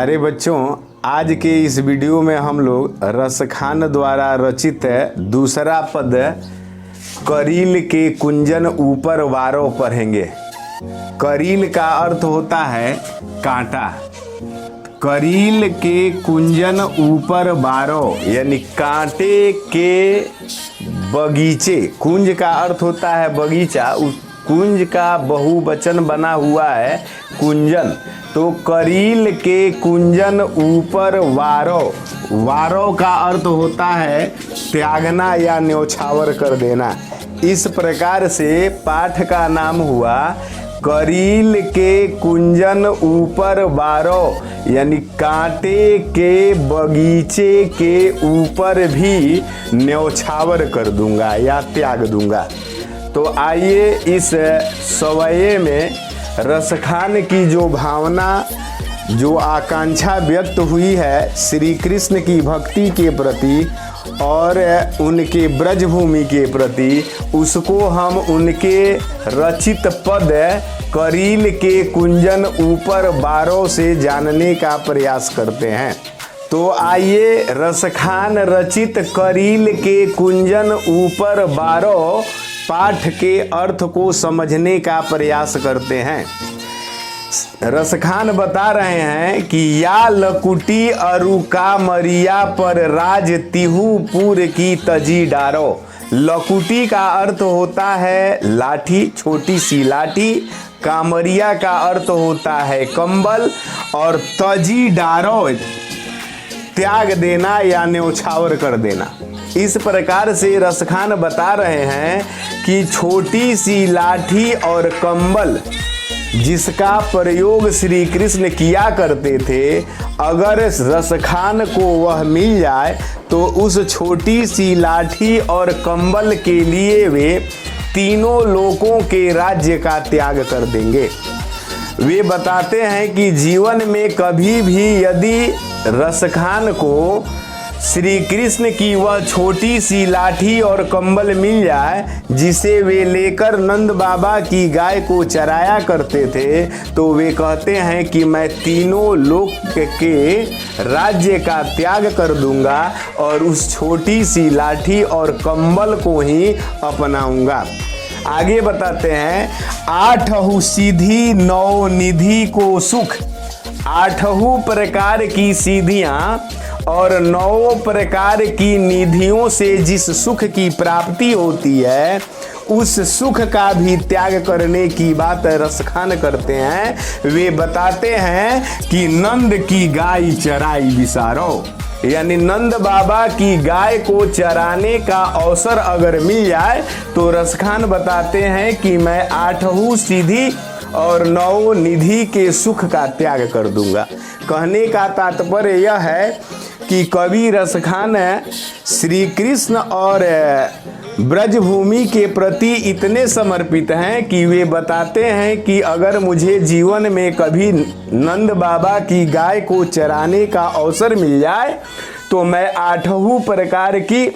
प्यारे बच्चों, आज के इस वीडियो में हम लोग रसखान द्वारा रचित दूसरा पद करील के कुंजन ऊपर वारो पढ़ेंगे। करील का अर्थ होता है कांटा। करील के कुंजन ऊपर बारो यानी कांटे के बगीचे। कुंज का अर्थ होता है बगीचा, उस कुंज का बहुवचन बना हुआ है कुंजन। तो करील के कुंजन ऊपर वारो, वारो का अर्थ होता है त्यागना या न्योछावर कर देना। इस प्रकार से पाठ का नाम हुआ करील के कुंजन ऊपर वारो, यानी कांटे के बगीचे के ऊपर भी न्योछावर कर दूंगा या त्याग दूंगा। तो आइए इस सवये में रसखान की जो भावना, जो आकांक्षा व्यक्त हुई है श्री कृष्ण की भक्ति के प्रति और उनके ब्रजभूमि के प्रति, उसको हम उनके रचित पद करील के कुंजन ऊपर बारो से जानने का प्रयास करते हैं। तो आइए रसखान रचित करील के कुंजन ऊपर बारो पाठ के अर्थ को समझने का प्रयास करते हैं। रसखान बता रहे हैं कि या लकुटी अरु का मरिया पर राज तिहुपुर की तजी डारो। लकुटी का अर्थ होता है लाठी, छोटी सी लाठी। कामरिया का अर्थ होता है कंबल और तजी डारो त्याग देना या न्योछावर कर देना। इस प्रकार से रसखान बता रहे हैं कि छोटी सी लाठी और कंबल जिसका प्रयोग श्री कृष्ण किया करते थे, अगर रसखान को वह मिल जाए तो उस छोटी सी लाठी और कंबल के लिए वे तीनों लोकों के राज्य का त्याग कर देंगे। वे बताते हैं कि जीवन में कभी भी यदि रसखान को श्री कृष्ण की वह छोटी सी लाठी और कंबल मिल जाए जिसे वे लेकर नंद बाबा की गाय को चराया करते थे, तो वे कहते हैं कि मैं तीनों लोक के राज्य का त्याग कर दूंगा और उस छोटी सी लाठी और कंबल को ही अपनाऊंगा। आगे बताते हैं, आठहु सीधी नौ निधि को सुख। आठहु प्रकार की सीधियां और नौ प्रकार की निधियों से जिस सुख की प्राप्ति होती है, उस सुख का भी त्याग करने की बात रसखान करते हैं। वे बताते हैं कि नंद की गाय चराई विसारो, यानी नंद बाबा की गाय को चराने का अवसर अगर मिल जाए तो रसखान बताते हैं कि मैं आठहु सीधी और नौ निधि के सुख का त्याग कर दूंगा। कहने का तात्पर्य यह है कि कवि रसखान श्री कृष्ण और ब्रजभूमि के प्रति इतने समर्पित हैं कि वे बताते हैं कि अगर मुझे जीवन में कभी नंद बाबा की गाय को चराने का अवसर मिल जाए तो मैं आठों प्रकार की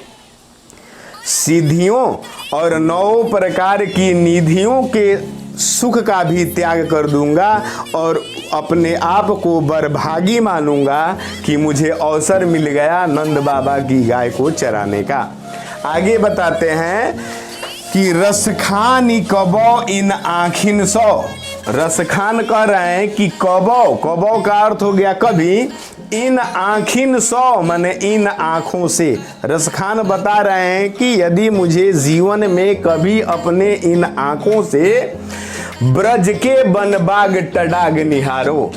सिद्धियों और नौ प्रकार की निधियों के सुख का भी त्याग कर दूंगा और अपने आप को बरभागी मानूंगा कि मुझे अवसर मिल गया नंद बाबा की गाय को चराने का। आगे बताते हैं कि रसखान कबो इन आँखिन सो। रसखान कह रहे हैं कि कबो, कबो का अर्थ हो गया कभी, इन आँखिन सो माने इन आँखों से। रसखान बता रहे हैं कि यदि मुझे जीवन में कभी अपने इन आँखों से ब्रज के बनबाग टडाग निहारो,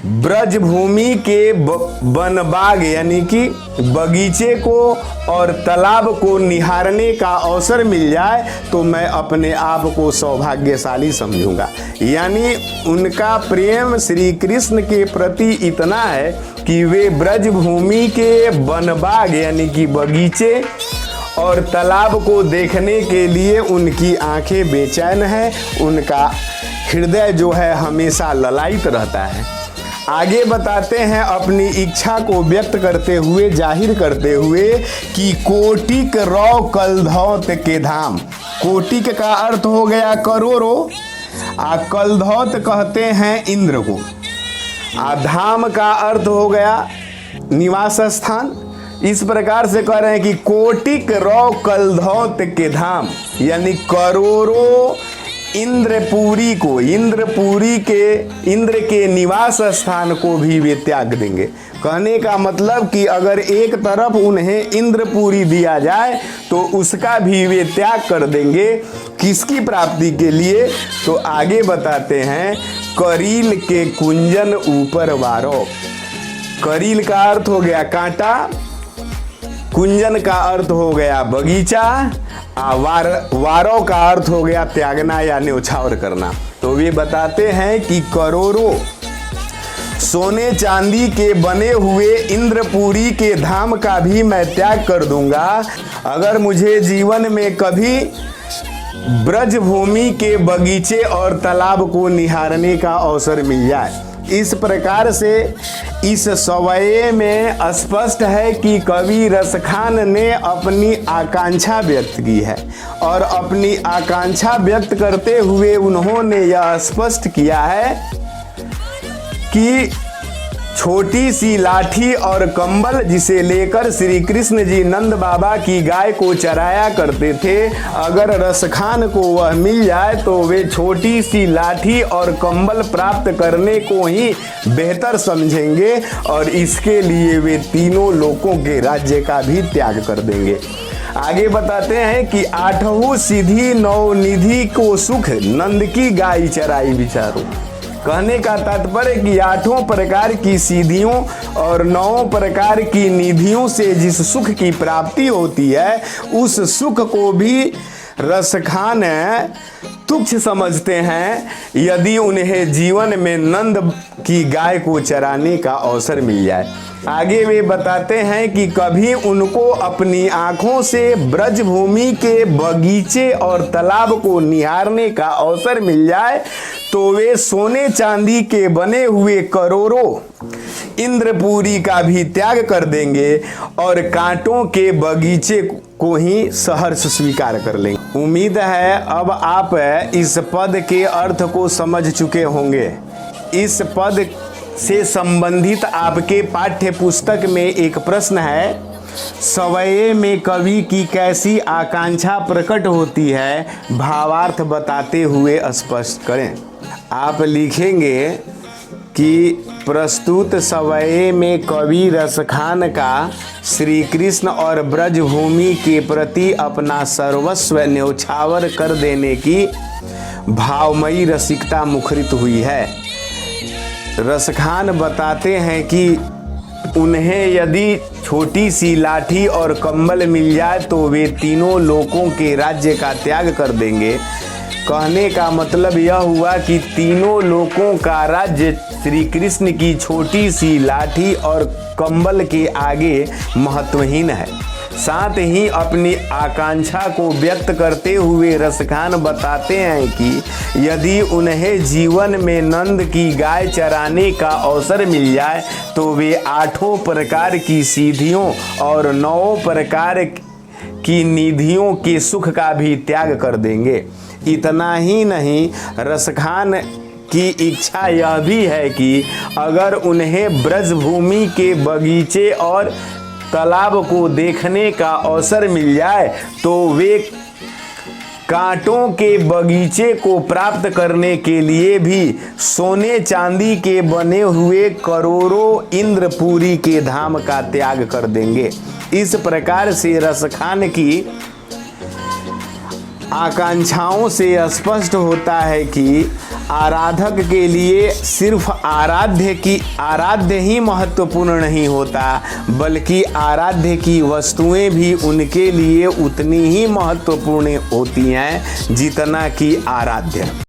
ब्रज भूमि के बनबाग यानी कि बगीचे को और तालाब को निहारने का अवसर मिल जाए तो मैं अपने आप को सौभाग्यशाली समझूंगा। यानी उनका प्रेम श्री कृष्ण के प्रति इतना है कि वे ब्रज भूमि के बनबाग यानी कि बगीचे और तालाब को देखने के लिए उनकी आंखें बेचैन हैं, उनका हृदय जो है हमेशा ललायित रहता है। आगे बताते हैं अपनी इच्छा को व्यक्त करते हुए, जाहिर करते हुए कि कोटिक रौ कलधौत के धाम। कोटिक का अर्थ हो गया करोड़ों, कलधौत कहते हैं इंद्र को। धाम का अर्थ हो गया निवास स्थान। इस प्रकार से कह रहे हैं कि कोटिक रौ कलधौत के धाम, यानी करोड़ों इंद्रपुरी को, इंद्र के निवास स्थान को भी वे त्याग देंगे। कहने का मतलब कि अगर एक तरफ उन्हें इंद्रपुरी दिया जाए तो उसका भी वे त्याग कर देंगे। किसकी प्राप्ति के लिए? तो आगे बताते हैं, करील के कुंजन ऊपर वारो। करील का अर्थ हो गया कांटा, कुंजन का अर्थ हो गया बगीचा, वारों का अर्थ हो गया त्यागना या न्योछावर करना। तो वे बताते हैं कि करोड़ों सोने चांदी के बने हुए इंद्रपुरी के धाम का भी मैं त्याग कर दूंगा अगर मुझे जीवन में कभी ब्रजभूमि के बगीचे और तालाब को निहारने का अवसर मिल जाए। इस प्रकार से इस सवये में स्पष्ट है कि कवि रसखान ने अपनी आकांक्षा व्यक्त की है और अपनी आकांक्षा व्यक्त करते हुए उन्होंने यह स्पष्ट किया है कि छोटी सी लाठी और कंबल जिसे लेकर श्री कृष्ण जी नंद बाबा की गाय को चराया करते थे, अगर रसखान को वह मिल जाए तो वे छोटी सी लाठी और कंबल प्राप्त करने को ही बेहतर समझेंगे और इसके लिए वे तीनों लोकों के राज्य का भी त्याग कर देंगे। आगे बताते हैं कि आठवीं सीधी नौ निधि को सुख नंद की गाय चराई विचारो। कहने का तात्पर्य कि 8 प्रकार की सीधियों और 9 प्रकार की निधियों से जिस सुख की प्राप्ति होती है उस सुख को भी रसखान तुच्छ समझते हैं यदि उन्हें जीवन में नंद की गाय को चराने का अवसर मिल जाए। आगे वे बताते हैं कि कभी उनको अपनी आंखों से ब्रजभूमि के बगीचे और तालाब को निहारने का अवसर मिल जाए तो वे सोने चांदी के बने हुए करोड़ों इंद्रपुरी का भी त्याग कर देंगे और कांटों के बगीचे को ही सहर्ष स्वीकार कर लेंगे। उम्मीद है अब आप इस पद के अर्थ को समझ चुके होंगे। इस पद से संबंधित आपके पाठ्य पुस्तक में एक प्रश्न है, सवये में कवि की कैसी आकांक्षा प्रकट होती है, भावार्थ बताते हुए स्पष्ट करें। आप लिखेंगे कि प्रस्तुत सवये में कवि रसखान का श्री कृष्ण और ब्रजभूमि के प्रति अपना सर्वस्व न्योछावर कर देने की भावमयी रसिकता मुखरित हुई है। रसखान बताते हैं कि उन्हें यदि छोटी सी लाठी और कंबल मिल जाए तो वे तीनों लोकों के राज्य का त्याग कर देंगे। कहने का मतलब यह हुआ कि तीनों लोकों का राज्य श्री कृष्ण की छोटी सी लाठी और कंबल के आगे महत्वहीन है। साथ ही अपनी आकांक्षा को व्यक्त करते हुए रसखान बताते हैं कि यदि उन्हें जीवन में नंद की गाय चराने का अवसर मिल जाए तो वे 8 प्रकार की सीधियों और 9 प्रकार की निधियों के सुख का भी त्याग कर देंगे। इतना ही नहीं, रसखान की इच्छा यह भी है कि अगर उन्हें ब्रजभूमि के बगीचे और तालाब को देखने का अवसर मिल जाए तो वे कांटों के बगीचे को प्राप्त करने के लिए भी सोने चांदी के बने हुए करोड़ों इंद्रपुरी के धाम का त्याग कर देंगे। इस प्रकार से रसखान की आकांक्षाओं से स्पष्ट होता है कि आराधक के लिए सिर्फ आराध्य ही महत्वपूर्ण नहीं होता, बल्कि आराध्य की वस्तुएं भी उनके लिए उतनी ही महत्वपूर्ण होती हैं जितना कि आराध्य।